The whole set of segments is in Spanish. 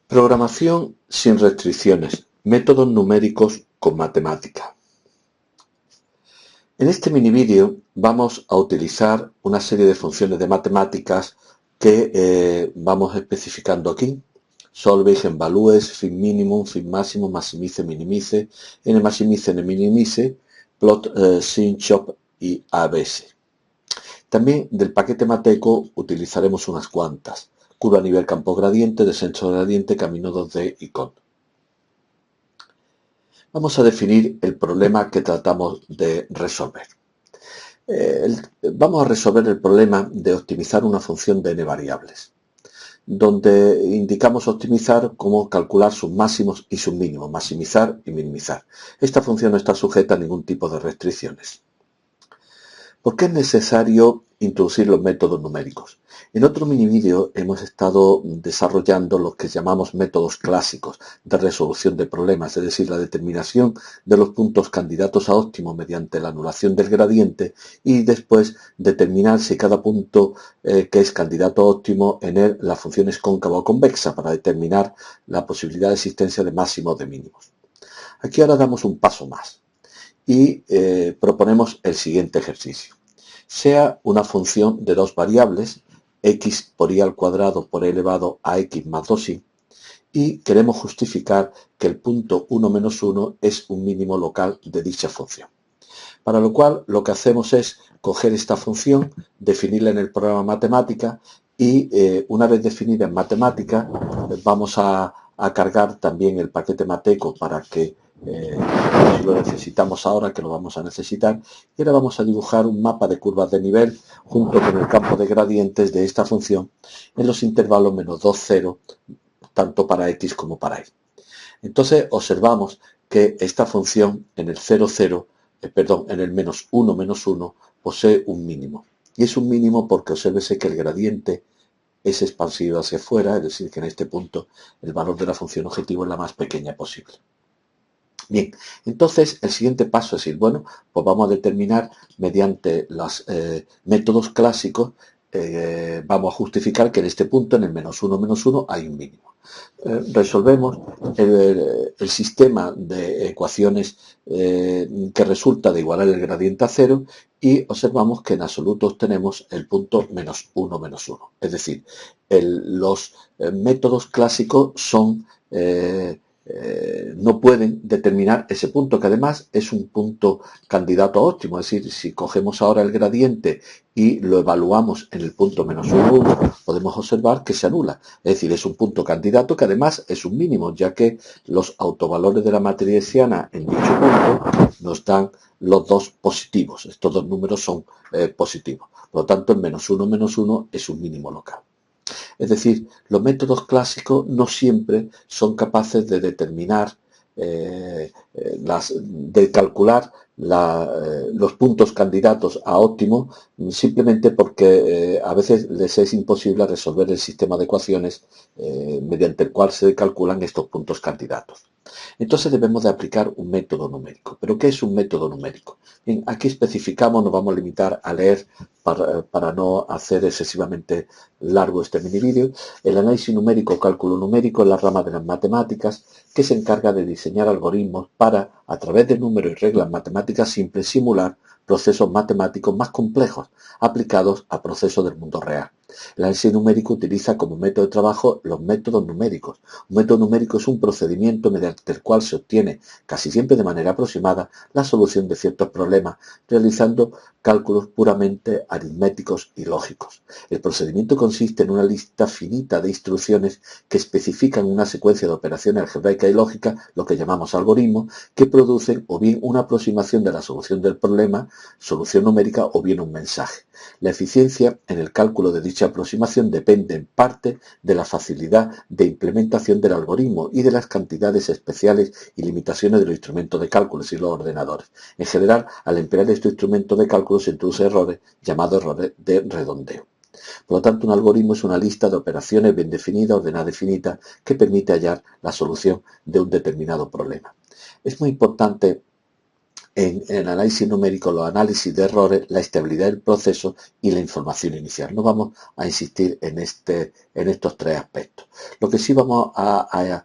Programación sin restricciones, métodos numéricos con matemática. En este mini vídeo vamos a utilizar una serie de funciones de matemáticas que vamos especificando aquí. Solve, eigenvalues, fin minimum, fin máximo, maximice, minimice, nmaximice, nminimice, plot, sin, chop y abs. También del paquete mateco utilizaremos unas cuantas. Curva a nivel campo gradiente, descenso gradiente, camino 2D y con. Vamos a definir el problema que tratamos de resolver. Vamos a resolver el problema de optimizar una función de n variables, donde indicamos optimizar como calcular sus máximos y sus mínimos, maximizar y minimizar. Esta función no está sujeta a ningún tipo de restricciones. ¿Por qué es necesario introducir los métodos numéricos? En otro mini vídeo hemos estado desarrollando lo que llamamos métodos clásicos de resolución de problemas, es decir, la determinación de los puntos candidatos a óptimo mediante la anulación del gradiente y después determinar si cada punto que es candidato a óptimo en él la función es cóncava o convexa para determinar la posibilidad de existencia de máximos o de mínimos. Aquí ahora damos un paso más y proponemos el siguiente ejercicio. Sea una función de dos variables, x por y al cuadrado por e elevado a x más 2y, y queremos justificar que el punto 1 menos 1 es un mínimo local de dicha función. Para lo cual lo que hacemos es coger esta función, definirla en el programa matemática y una vez definida en matemática vamos a cargar también el paquete mateco para que si lo necesitamos ahora, que lo vamos a necesitar, y ahora vamos a dibujar un mapa de curvas de nivel junto con el campo de gradientes de esta función en los intervalos menos 2, 0, tanto para x como para y. Entonces observamos que esta función en el 0, 0, en el menos 1, menos 1, posee un mínimo. Y es un mínimo porque obsérvese que el gradiente es expansivo hacia afuera, es decir, que en este punto el valor de la función objetivo es la más pequeña posible. Bien, entonces el siguiente paso es decir, bueno, pues vamos a determinar mediante los métodos clásicos, vamos a justificar que en este punto, en el menos 1, hay un mínimo. Resolvemos el sistema de ecuaciones que resulta de igualar el gradiente a 0 y observamos que en absoluto obtenemos el punto menos 1. Es decir, los métodos clásicos son no pueden determinar ese punto, que además es un punto candidato a óptimo. Es decir, si cogemos ahora el gradiente y lo evaluamos en el punto menos 1, podemos observar que se anula. Es decir, es un punto candidato que además es un mínimo, ya que los autovalores de la matriz hessiana en dicho punto nos dan los dos positivos. Estos dos números son positivos. Por lo tanto, el menos 1 es un mínimo local. Es decir, los métodos clásicos no siempre son capaces de determinar, de calcular los puntos candidatos a óptimo, simplemente porque a veces les es imposible resolver el sistema de ecuaciones mediante el cual se calculan estos puntos candidatos. Entonces debemos de aplicar un método numérico. ¿Pero qué es un método numérico? Bien, aquí especificamos, nos vamos a limitar a leer para no hacer excesivamente largo este mini vídeo. El análisis numérico o cálculo numérico es la rama de las matemáticas que se encarga de diseñar algoritmos para, a través de números y reglas matemáticas simples, simular procesos matemáticos más complejos aplicados a procesos del mundo real. El análisis numérico utiliza como método de trabajo los métodos numéricos. Un método numérico es un procedimiento mediante el cual se obtiene, casi siempre de manera aproximada, la solución de ciertos problemas, realizando cálculos puramente aritméticos y lógicos. El procedimiento consiste en una lista finita de instrucciones que especifican una secuencia de operaciones algebraicas y lógicas, lo que llamamos algoritmos, que producen o bien una aproximación de la solución del problema, solución numérica, o bien un mensaje. La eficiencia en el cálculo de dicha aproximación depende en parte de la facilidad de implementación del algoritmo y de las cantidades especiales y limitaciones de los instrumentos de cálculo y los ordenadores. En general, al emplear estos instrumentos de cálculo se introducen errores llamados errores de redondeo. Por lo tanto, un algoritmo es una lista de operaciones bien definida, ordenada y finita, que permite hallar la solución de un determinado problema. Es muy importante en análisis numérico, los análisis de errores, la estabilidad del proceso y la información inicial. No vamos a insistir en estos tres aspectos. Lo que sí vamos a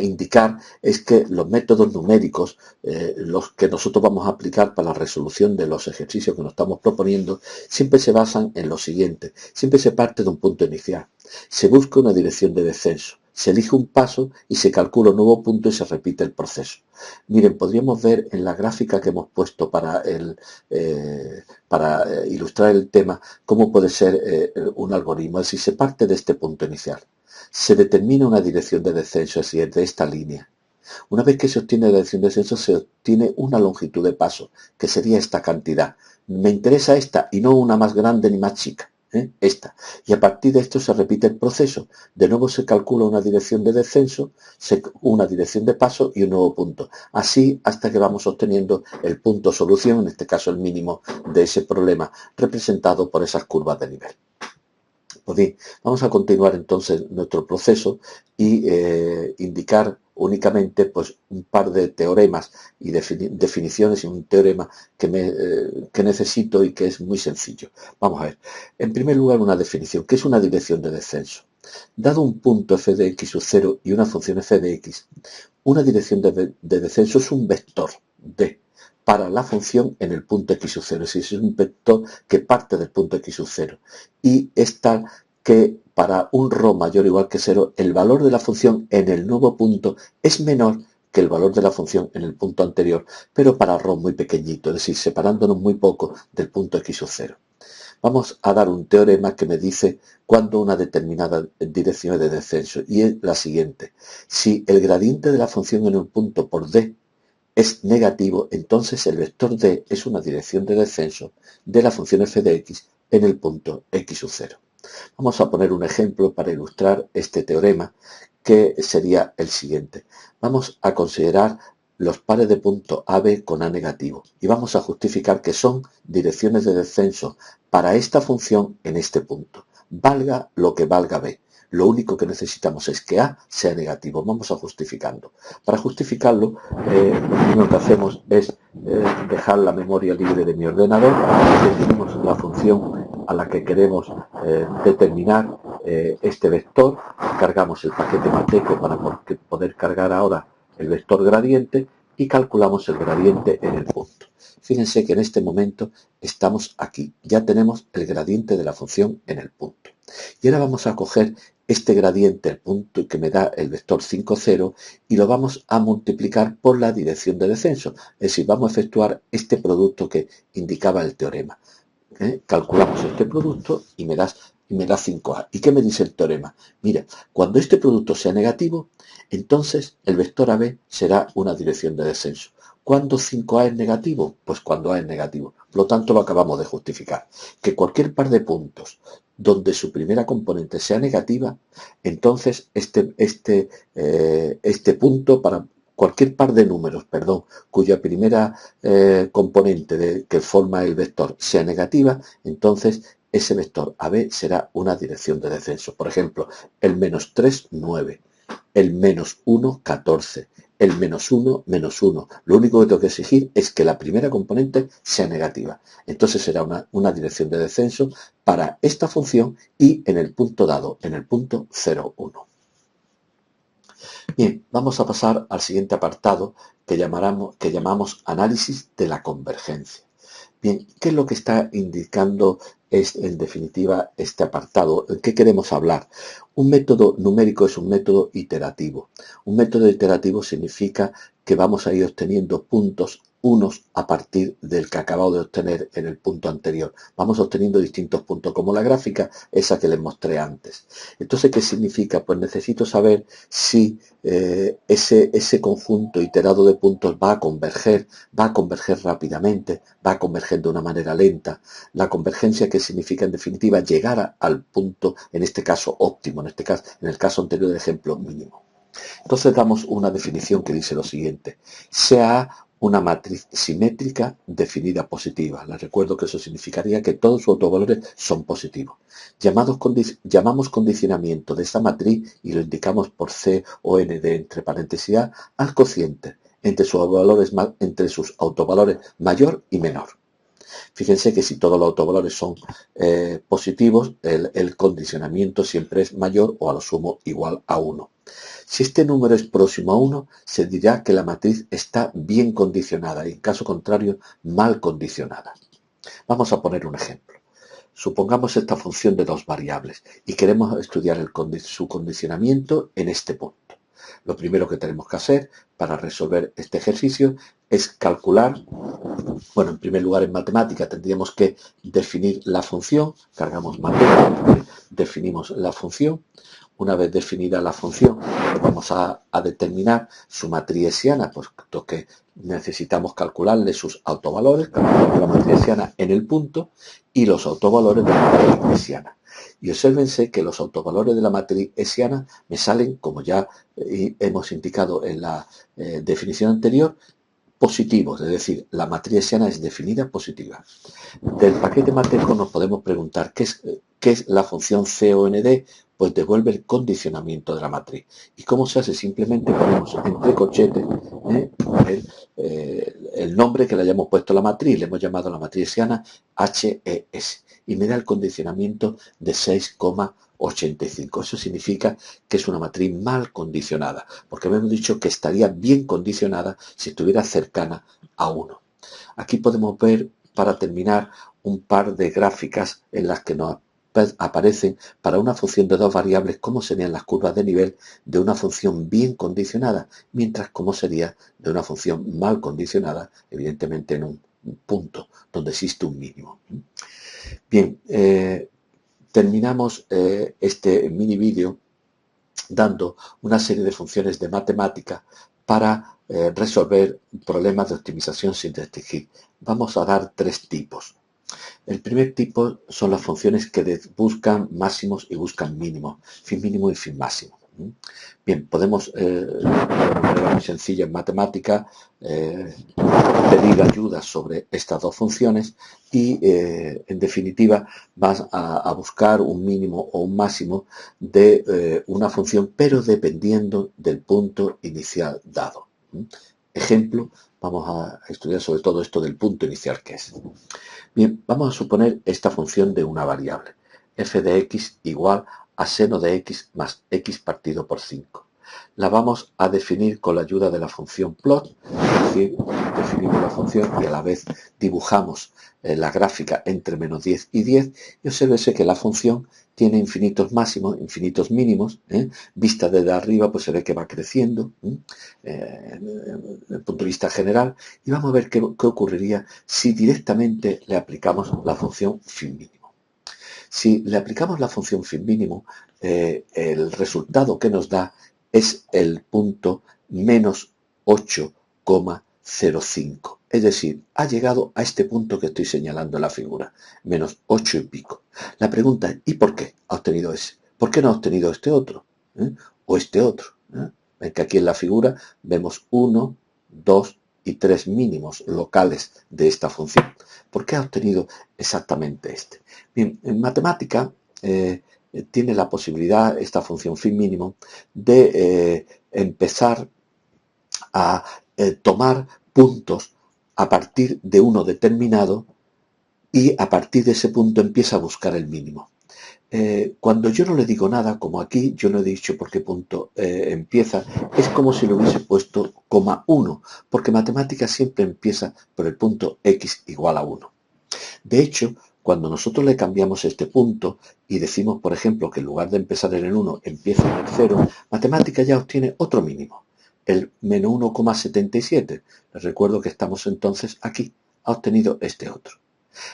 indicar es que los métodos numéricos, los que nosotros vamos a aplicar para la resolución de los ejercicios que nos estamos proponiendo, siempre se basan en lo siguiente. Siempre se parte de un punto inicial. Se busca una dirección de descenso. Se elige un paso y se calcula un nuevo punto y se repite el proceso. Miren, podríamos ver en la gráfica que hemos puesto para ilustrar el tema cómo puede ser un algoritmo. Si se parte de este punto inicial, se determina una dirección de descenso, es decir, de esta línea. Una vez que se obtiene la dirección de descenso, se obtiene una longitud de paso, que sería esta cantidad. Me interesa esta y no una más grande ni más chica. Esta. Y a partir de esto se repite el proceso. De nuevo se calcula una dirección de descenso, una dirección de paso y un nuevo punto. Así hasta que vamos obteniendo el punto solución, en este caso el mínimo de ese problema, representado por esas curvas de nivel. Pues bien, vamos a continuar entonces nuestro proceso y indicar únicamente pues un par de teoremas y definiciones y un teorema que necesito y que es muy sencillo. Vamos a ver. En primer lugar, una definición. ¿Qué es una dirección de descenso? Dado un punto f de x sub 0 y una función f de x, una dirección de descenso es un vector d para la función en el punto x sub 0. Es decir, es un vector que parte del punto x sub 0 y es tal que para un ρ mayor o igual que 0, el valor de la función en el nuevo punto es menor que el valor de la función en el punto anterior, pero para ρ muy pequeñito, es decir, separándonos muy poco del punto x sub 0. Vamos a dar un teorema que me dice cuándo una determinada dirección es de descenso, y es la siguiente. Si el gradiente de la función en un punto por d es negativo, entonces el vector d es una dirección de descenso de la función f de x en el punto x sub 0. Vamos a poner un ejemplo para ilustrar este teorema, que sería el siguiente. Vamos a considerar los pares de punto AB con A negativo y vamos a justificar que son direcciones de descenso para esta función en este punto. Valga lo que valga B. Lo único que necesitamos es que A sea negativo. Vamos a justificarlo. Para justificarlo, lo primero que hacemos es dejar la memoria libre de mi ordenador. Definimos la función a la que queremos determinar este vector. Cargamos el paquete mateco para poder cargar ahora el vector gradiente y calculamos el gradiente en el punto. Fíjense que en este momento estamos aquí. Ya tenemos el gradiente de la función en el punto. Y ahora vamos a coger este gradiente, el punto que me da el vector 5, 0, y lo vamos a multiplicar por la dirección de descenso. Es decir, vamos a efectuar este producto que indicaba el teorema. Calculamos este producto y me da 5A. ¿Y qué me dice el teorema? Mira, cuando este producto sea negativo, entonces el vector AB será una dirección de descenso. ¿Cuándo 5A es negativo? Pues cuando A es negativo. Por lo tanto, lo acabamos de justificar. Que cualquier par de puntos donde su primera componente sea negativa, entonces este punto para cualquier par de números, cuya primera componente que forma el vector sea negativa, entonces ese vector AB será una dirección de descenso. Por ejemplo, el menos 3, 9, el menos 1, 14, el menos 1, menos 1. Lo único que tengo que exigir es que la primera componente sea negativa. Entonces será una dirección de descenso para esta función y en el punto dado, en el punto 0, 1. Bien, vamos a pasar al siguiente apartado que llamamos análisis de la convergencia. Bien, ¿qué es lo que está indicando en definitiva este apartado? ¿En qué queremos hablar? Un método numérico es un método iterativo. Un método iterativo significa que vamos a ir obteniendo puntos unos a partir del que acabamos de obtener en el punto anterior. Vamos obteniendo distintos puntos, como la gráfica esa que les mostré antes. Entonces, ¿qué significa? Pues necesito saber si ese conjunto iterado de puntos va a converger rápidamente, va a converger de una manera lenta. La convergencia, que significa en definitiva llegar al punto, en este caso óptimo, en el caso anterior del ejemplo mínimo. Entonces damos una definición que dice lo siguiente: sea una matriz simétrica definida positiva. Les recuerdo que eso significaría que todos sus autovalores son positivos. Llamamos condicionamiento de esta matriz, y lo indicamos por C o N de entre paréntesis A, al cociente, entre sus autovalores mayor y menor. Fíjense que si todos los autovalores son positivos, el condicionamiento siempre es mayor o a lo sumo igual a 1. Si este número es próximo a 1, se dirá que la matriz está bien condicionada y en caso contrario, mal condicionada. Vamos a poner un ejemplo. Supongamos esta función de dos variables y queremos estudiar su condicionamiento en este punto. Lo primero que tenemos que hacer para resolver este ejercicio es calcular, bueno, en primer lugar en matemática tendríamos que definir la función, cargamos matemática, definimos la función. Una vez definida la función, vamos a determinar su matriz hessiana, puesto que necesitamos calcularle sus autovalores, calculamos la matriz hessiana en el punto y los autovalores de la matriz hessiana. Y obsérvense que los autovalores de la matriz hessiana me salen, como ya hemos indicado en la definición anterior, positivos, es decir, la matriz hessiana es definida positiva. Del paquete matemático nos podemos preguntar ¿qué es la función COND? Pues devuelve el condicionamiento de la matriz. ¿Y cómo se hace? Simplemente ponemos entre corchetes el nombre que le hayamos puesto a la matriz, le hemos llamado a la matriz hessiana HES y me da el condicionamiento de 6,85. Eso significa que es una matriz mal condicionada, porque habíamos dicho que estaría bien condicionada si estuviera cercana a 1. Aquí podemos ver, para terminar, un par de gráficas en las que nos aparecen para una función de dos variables cómo serían las curvas de nivel de una función bien condicionada, mientras cómo sería de una función mal condicionada, evidentemente en un punto donde existe un mínimo. Bien, terminamos este mini vídeo dando una serie de funciones de matemática para resolver problemas de optimización sin restringir. Vamos a dar tres tipos. El primer tipo son las funciones que buscan máximos y buscan mínimos, fin mínimo y fin máximo. Bien, podemos de manera muy sencilla en matemática pedir ayuda sobre estas dos funciones y en definitiva vas a buscar un mínimo o un máximo de una función, pero dependiendo del punto inicial dado. Ejemplo, vamos a estudiar sobre todo esto del punto inicial que es. Bien, vamos a suponer esta función de una variable, f de x igual a seno de x más x partido por 5. La vamos a definir con la ayuda de la función plot, es decir, definimos la función y a la vez dibujamos la gráfica entre menos 10 y 10 y obsérvese que la función tiene infinitos máximos, infinitos mínimos, vista desde arriba pues se ve que va creciendo desde el punto de vista general y vamos a ver qué ocurriría si directamente le aplicamos la función fin mínimo. Si le aplicamos la función fin mínimo, el resultado que nos da es el punto menos 8,05. Es decir, ha llegado a este punto que estoy señalando en la figura, menos 8 y pico. La pregunta es, ¿y por qué ha obtenido ese? ¿Por qué no ha obtenido este otro? O este otro. Ven que aquí en la figura vemos 1, 2 y 3 mínimos locales de esta función. ¿Por qué ha obtenido exactamente este? Bien, en matemática tiene la posibilidad, esta función fin mínimo, de empezar a tomar puntos a partir de uno determinado y a partir de ese punto empieza a buscar el mínimo. Cuando yo no le digo nada, como aquí yo no he dicho por qué punto empieza, es como si le hubiese puesto coma 1, porque matemática siempre empieza por el punto x igual a 1. De hecho, cuando nosotros le cambiamos este punto y decimos, por ejemplo, que en lugar de empezar en el 1, empieza en el 0, matemática ya obtiene otro mínimo, el menos 1,77. Les recuerdo que estamos entonces aquí, ha obtenido este otro.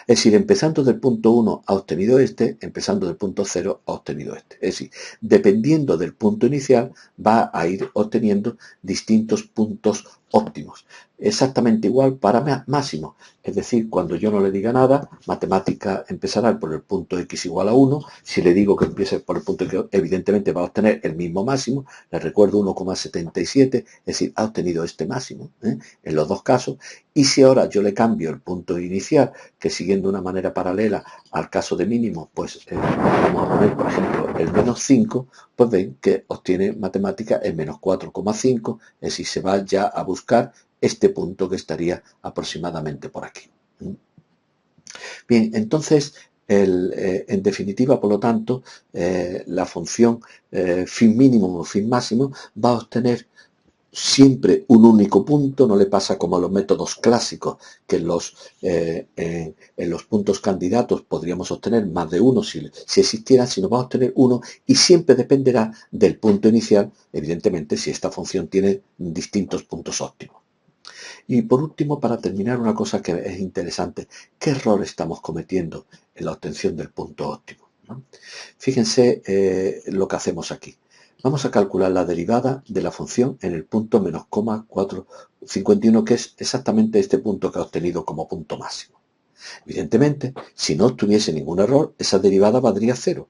Es decir, empezando del punto 1 ha obtenido este, empezando del punto 0 ha obtenido este. Es decir, dependiendo del punto inicial va a ir obteniendo distintos puntos óptimos. Exactamente igual para máximo. Es decir, cuando yo no le diga nada, matemática empezará por el punto x igual a 1. Si le digo que empiece por el punto x, evidentemente va a obtener el mismo máximo. Les recuerdo 1,77, es decir, ha obtenido este máximo en los dos casos. Y si ahora yo le cambio el punto inicial, que siguiendo una manera paralela al caso de mínimo, pues vamos a poner, por ejemplo, el menos 5, pues ven que obtiene matemática el menos 4,5, es decir, se va ya a buscar buscar este punto que estaría aproximadamente por aquí. Bien, entonces, en definitiva, por lo tanto, la función fin mínimo o fin máximo va a obtener siempre un único punto. No le pasa como a los métodos clásicos, que en los puntos candidatos podríamos obtener más de uno si existieran, sino va a obtener uno y siempre dependerá del punto inicial, evidentemente, si esta función tiene distintos puntos óptimos. Y por último, para terminar, una cosa que es interesante: ¿qué error estamos cometiendo en la obtención del punto óptimo? ¿No? Fíjense lo que hacemos aquí. Vamos a calcular la derivada de la función en el punto menos 451, que es exactamente este punto que ha obtenido como punto máximo. Evidentemente, si no tuviese ningún error, esa derivada valdría 0,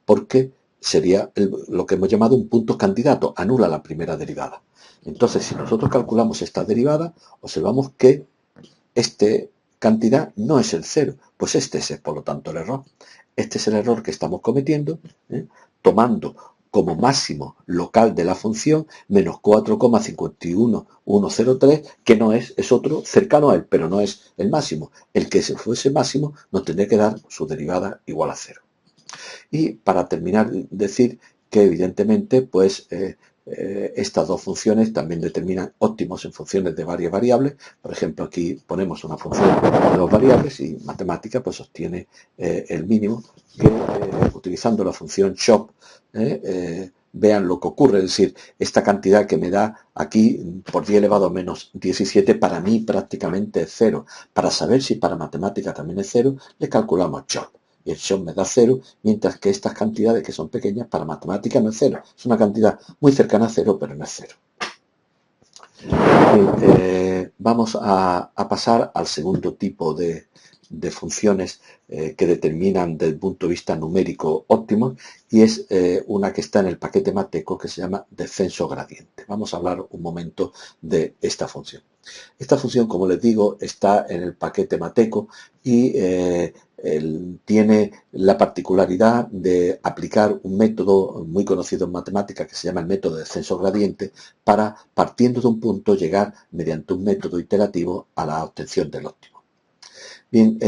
porque sería lo que hemos llamado un punto candidato, anula la primera derivada. Entonces, si nosotros calculamos esta derivada, observamos que esta cantidad no es el 0, pues este es, por lo tanto, el error. Este es el error que estamos cometiendo, tomando como máximo local de la función menos 4,51103, que no es otro cercano a él, pero no es el máximo. El que fuese máximo nos tendría que dar su derivada igual a 0. Y para terminar, decir que evidentemente pues estas dos funciones también determinan óptimos en funciones de varias variables. Por ejemplo, aquí ponemos una función de dos variables y matemática pues obtiene el mínimo, que utilizando la función shop vean lo que ocurre. Es decir, esta cantidad que me da aquí por 10 elevado a menos 17 para mí prácticamente es 0. Para saber si para matemática también es 0, le calculamos shop. Y el shop me da 0, mientras que estas cantidades que son pequeñas para matemática no es 0. Es una cantidad muy cercana a 0, pero no es 0. Vamos a pasar al segundo tipo de funciones que determinan desde el punto de vista numérico óptimo, y es una que está en el paquete Mateco, que se llama descenso gradiente. Vamos a hablar un momento de esta función. Esta función, como les digo, está en el paquete Mateco y tiene la particularidad de aplicar un método muy conocido en matemáticas que se llama el método de descenso gradiente, para, partiendo de un punto, llegar mediante un método iterativo a la obtención del óptimo. Bien,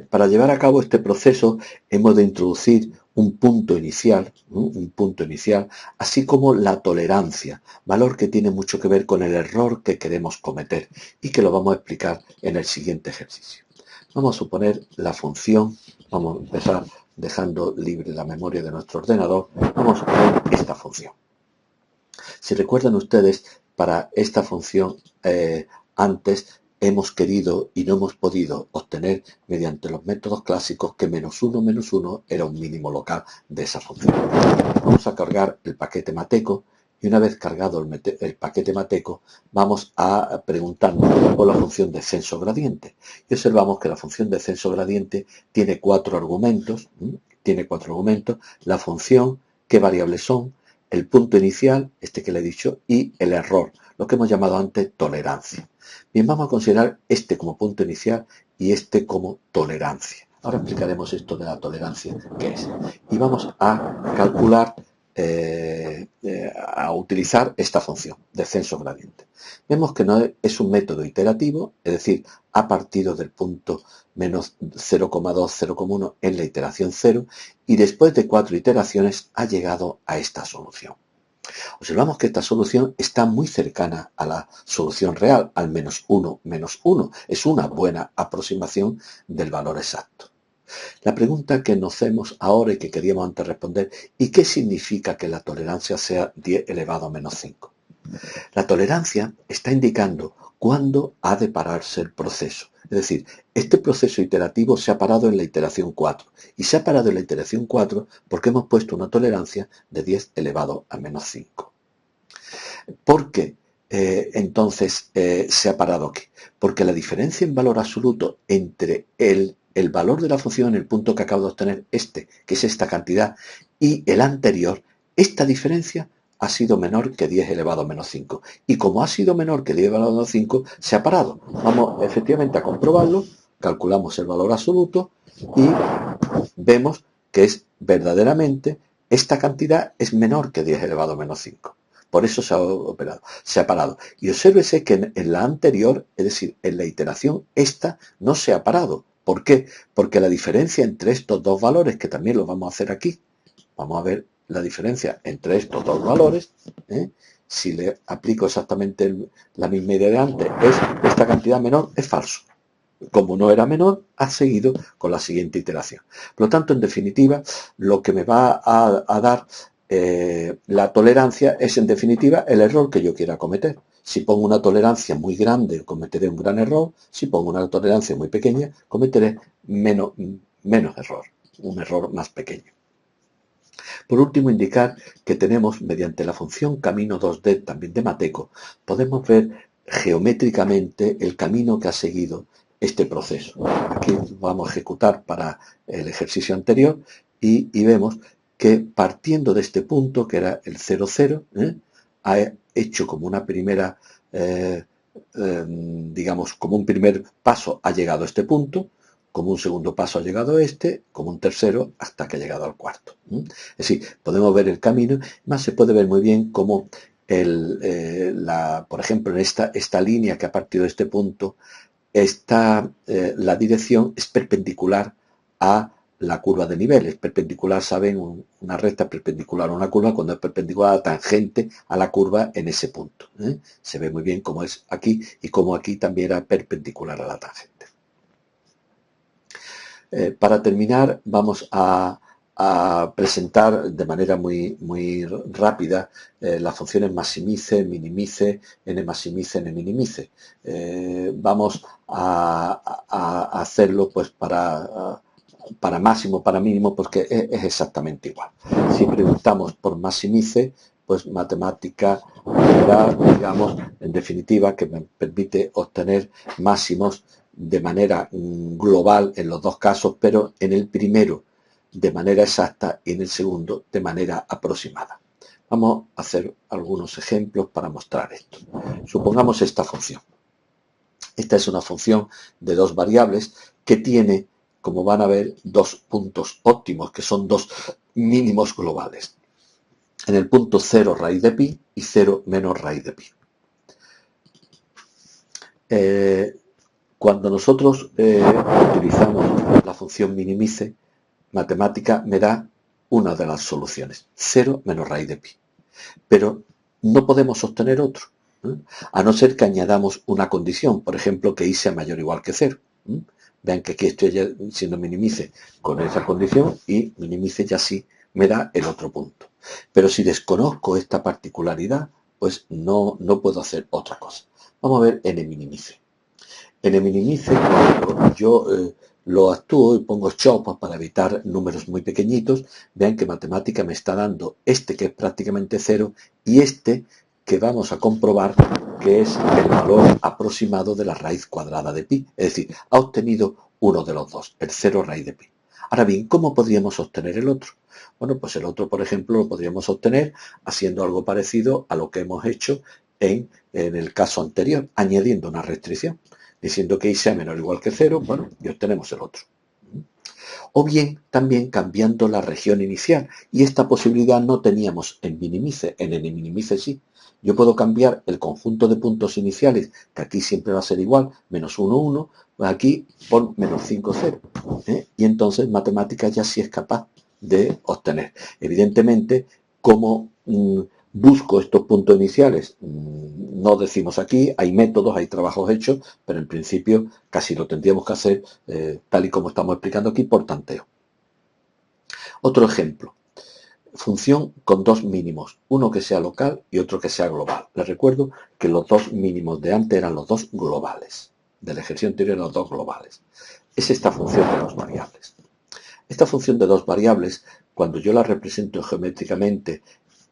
para llevar a cabo este proceso hemos de introducir un punto inicial, así como la tolerancia, valor que tiene mucho que ver con el error que queremos cometer y que lo vamos a explicar en el siguiente ejercicio. Vamos a suponer la función, vamos a empezar dejando libre la memoria de nuestro ordenador, vamos a ver esta función. Si recuerdan ustedes, para esta función antes hemos querido y no hemos podido obtener mediante los métodos clásicos que menos 1 era un mínimo local de esa función. Vamos a cargar el paquete Mateco y una vez cargado el paquete Mateco vamos a preguntarnos por la función descenso gradiente. Y observamos que la función descenso gradiente tiene cuatro argumentos. La función, qué variables son, el punto inicial, este que le he dicho, y el error, lo que hemos llamado antes tolerancia. Bien, vamos a considerar este como punto inicial y este como tolerancia. Ahora explicaremos esto de la tolerancia, qué es. Y vamos a calcular, a utilizar esta función, descenso gradiente. Vemos que no es un método iterativo, es decir, ha partido del punto menos 0,2, 0,1 en la iteración 0, y después de 4 iteraciones ha llegado a esta solución. Observamos que esta solución está muy cercana a la solución real, al menos 1 menos 1. Es una buena aproximación del valor exacto. La pregunta que nos hacemos ahora y que queríamos antes responder: ¿y qué significa que la tolerancia sea 10 elevado a menos 5? La tolerancia está indicando cuándo ha de pararse el proceso. Es decir, este proceso iterativo se ha parado en la iteración 4. Y se ha parado en la iteración 4 porque hemos puesto una tolerancia de 10 elevado a menos 5. ¿Por qué entonces se ha parado aquí? Porque la diferencia en valor absoluto entre el valor de la función en el punto que acabo de obtener, que es esta cantidad, y el anterior, esta diferencia ha sido menor que 10 elevado a menos 5. Y como ha sido menor que 10 elevado a menos 5, se ha parado. Vamos efectivamente a comprobarlo, calculamos el valor absoluto y vemos que es verdaderamente, esta cantidad es menor que 10 elevado a menos 5. Por eso se ha parado. Y obsérvese que en la anterior, es decir, en la iteración, esta no se ha parado. ¿Por qué? Porque la diferencia entre estos dos valores, que también lo vamos a hacer aquí, vamos a ver la diferencia entre estos dos valores, si le aplico exactamente la misma idea de antes, es esta cantidad menor, es falso. Como no era menor, ha seguido con la siguiente iteración. Por lo tanto, en definitiva, lo que me va a dar la tolerancia es, en definitiva, el error que yo quiera cometer. Si pongo una tolerancia muy grande, cometeré un gran error. Si pongo una tolerancia muy pequeña, cometeré menos error, un error más pequeño. Por último, indicar que tenemos, mediante la función camino 2D, también de Mateco, podemos ver geométricamente el camino que ha seguido este proceso. Aquí vamos a ejecutar para el ejercicio anterior y vemos que partiendo de este punto, que era el 0, 0, ha hecho como una primera, digamos, como un primer paso ha llegado a este punto, como un segundo paso ha llegado a este, como un tercero hasta que ha llegado al cuarto. Es decir, podemos ver el camino, más se puede ver muy bien cómo por ejemplo, en esta línea que ha partido de este punto, la dirección es perpendicular a la curva de niveles. Perpendicular, saben, una recta perpendicular a una curva cuando es perpendicular a la tangente a la curva en ese punto. Se ve muy bien cómo es aquí y cómo aquí también era perpendicular a la tangente. Para terminar, vamos a presentar de manera muy rápida las funciones maximice, minimice, n-maximice, n-minimice. Vamos a hacerlo pues para máximo, para mínimo, porque es exactamente igual. Si preguntamos por maximice, pues matemática, digamos, en definitiva, que me permite obtener máximos de manera global en los dos casos, pero en el primero de manera exacta y en el segundo de manera aproximada. Vamos a hacer algunos ejemplos para mostrar esto. Supongamos esta función. Esta es una función de dos variables que tiene, como van a ver, dos puntos óptimos, que son dos mínimos globales. En el punto 0 raíz de pi y 0 menos raíz de pi. Cuando nosotros utilizamos la función minimice, matemática me da una de las soluciones, 0 menos raíz de pi. Pero no podemos obtener otro, a no ser que añadamos una condición, por ejemplo, que i sea mayor o igual que 0. Vean que aquí estoy siendo minimice con esa condición y minimice ya sí me da el otro punto. Pero si desconozco esta particularidad, pues no puedo hacer otra cosa. Vamos a ver n-minimice. N-minimice, cuando yo lo actúo y pongo chop para evitar números muy pequeñitos, vean que matemática me está dando este que es prácticamente 0 y este que vamos a comprobar que es el valor aproximado de la raíz cuadrada de pi. Es decir, ha obtenido uno de los dos, el 0 raíz de pi. Ahora bien, ¿cómo podríamos obtener el otro? Bueno, pues el otro, por ejemplo, lo podríamos obtener haciendo algo parecido a lo que hemos hecho en el caso anterior, añadiendo una restricción, diciendo que i sea menor o igual que 0, bueno, y obtenemos el otro. O bien, también cambiando la región inicial, y esta posibilidad no teníamos en minimice, en n-minimice sí. Yo puedo cambiar el conjunto de puntos iniciales, que aquí siempre va a ser igual, menos 1, 1, pues aquí por menos 5, 0. Y entonces matemática ya sí es capaz de obtener. Evidentemente, como busco estos puntos iniciales, no decimos aquí, hay métodos, hay trabajos hechos, pero en principio casi lo tendríamos que hacer tal y como estamos explicando aquí por tanteo. Otro ejemplo, función con dos mínimos, uno que sea local y otro que sea global. Les recuerdo que los dos mínimos de antes eran los dos globales, del ejercicio anterior eran los dos globales. Es esta función de dos variables. Esta función de dos variables, cuando yo la represento geométricamente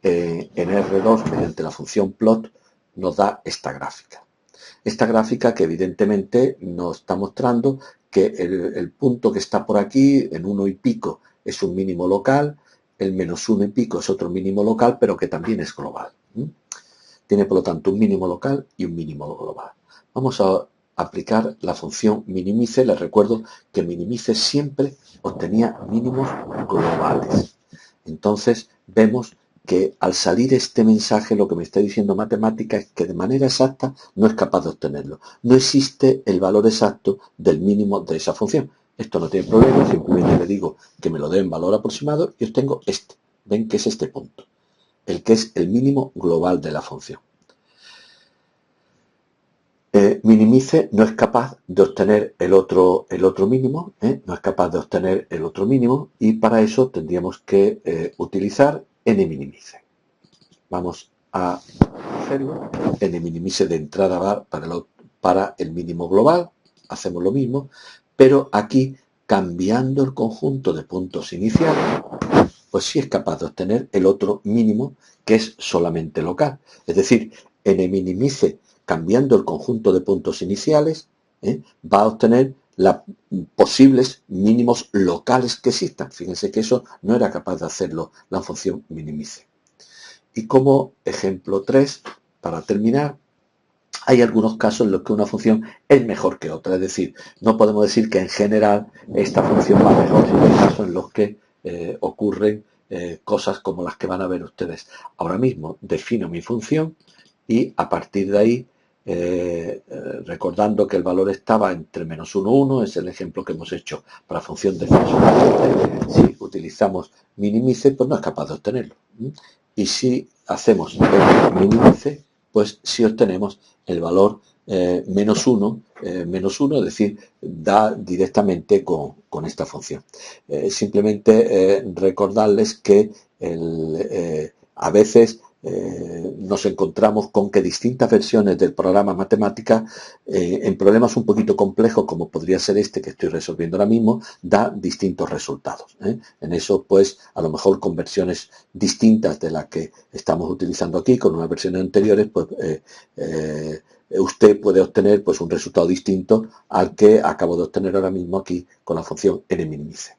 en R2 mediante la función plot, nos da esta gráfica. Esta gráfica que evidentemente nos está mostrando que el punto que está por aquí, en 1 y pico, es un mínimo local, el menos 1 y pico es otro mínimo local, pero que también es global. Tiene por lo tanto un mínimo local y un mínimo global. Vamos a aplicar la función minimice. Les recuerdo que minimice siempre obtenía mínimos globales. Entonces vemos que al salir este mensaje lo que me está diciendo matemática es que de manera exacta no es capaz de obtenerlo. No existe el valor exacto del mínimo de esa función. Esto no tiene problema, simplemente le digo que me lo dé en valor aproximado y obtengo este. Ven que es este punto, el que es el mínimo global de la función. Minimice no es capaz de obtener el otro mínimo, no es capaz de obtener el otro mínimo, y para eso tendríamos que utilizar nminimice. Vamos a hacerlo. Nminimice de entrada va para el mínimo global, hacemos lo mismo, pero aquí cambiando el conjunto de puntos iniciales, pues sí es capaz de obtener el otro mínimo que es solamente local. Es decir, nminimice cambiando el conjunto de puntos iniciales, va a obtener los posibles mínimos locales que existan. Fíjense que eso no era capaz de hacerlo la función minimice. Y como ejemplo 3, para terminar, hay algunos casos en los que una función es mejor que otra. Es decir, no podemos decir que en general esta función va mejor, sino hay casos en los que ocurren cosas como las que van a ver ustedes. Ahora mismo defino mi función y a partir de ahí, recordando que el valor estaba entre menos 1, 1, es el ejemplo que hemos hecho para función de descenso creciente. Si utilizamos minimice, pues no es capaz de obtenerlo. Y si hacemos el minimice, pues si obtenemos el valor menos 1, es decir, da directamente con esta función. Simplemente recordarles que a veces nos encontramos con que distintas versiones del programa matemática en problemas un poquito complejos como podría ser este que estoy resolviendo ahora mismo, da distintos resultados. En eso pues a lo mejor con versiones distintas de las que estamos utilizando aquí, con unas versiones anteriores, pues usted puede obtener pues un resultado distinto al que acabo de obtener ahora mismo aquí con la función nminimice.